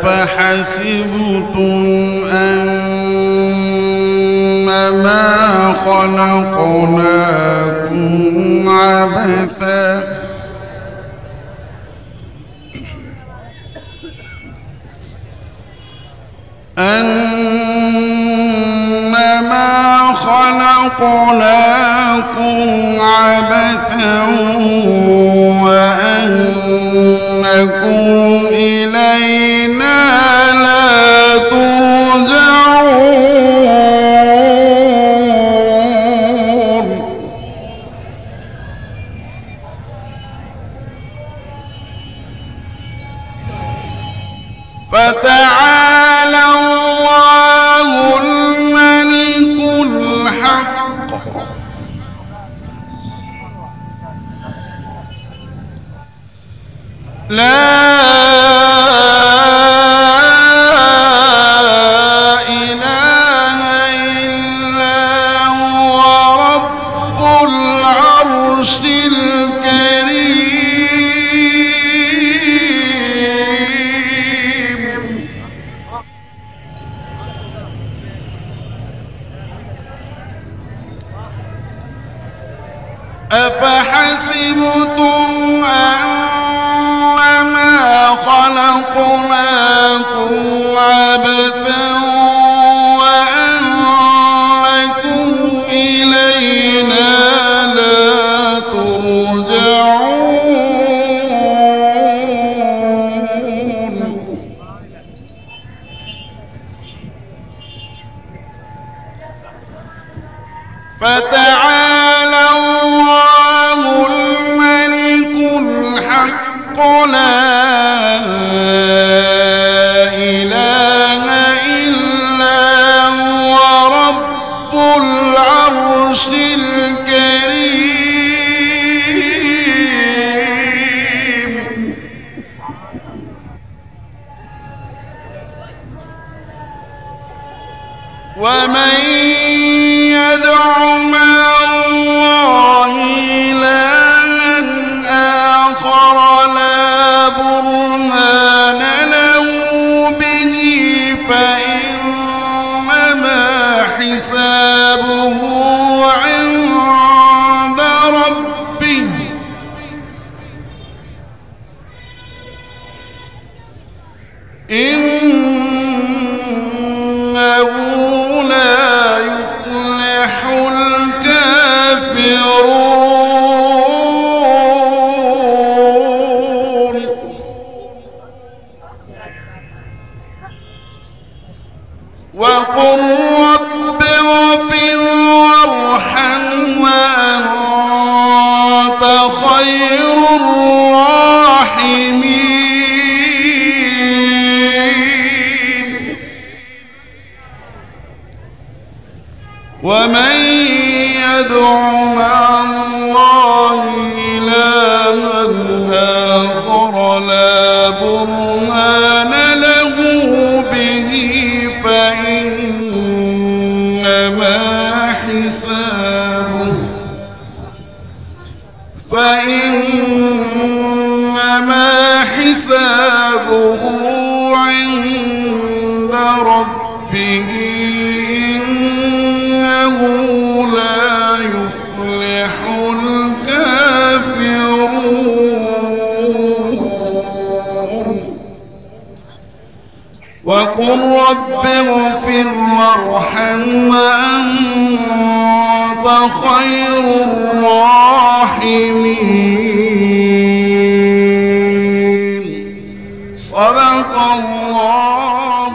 أفحسبتم أنما خلقناكم عبثا وأنكم إلينا لا ترجعون فتعالى الله الملك الحق لا إله إلا هو رب العرش الكريم أفحسبتم أنما خلقناكم عبثا وأنكم إلينا لا ترجعون فتعالى الله الملك الحق لا إله إلا هو رب العرش الكريم ومن يدع مع الله إلها آخر لا برهان له به فإنما حسابه عند ربه إنه لا يفلح الكافرون وقل رب اغفر وارحم وأنت خير الراحمين ومن يدع مع الله إلها آخر لا برهان له به فإنما حسابه عند ربه إنه لا يفلح الكافرون وقل رب اغفر وارحم وأنت خير الراحمين صدق الله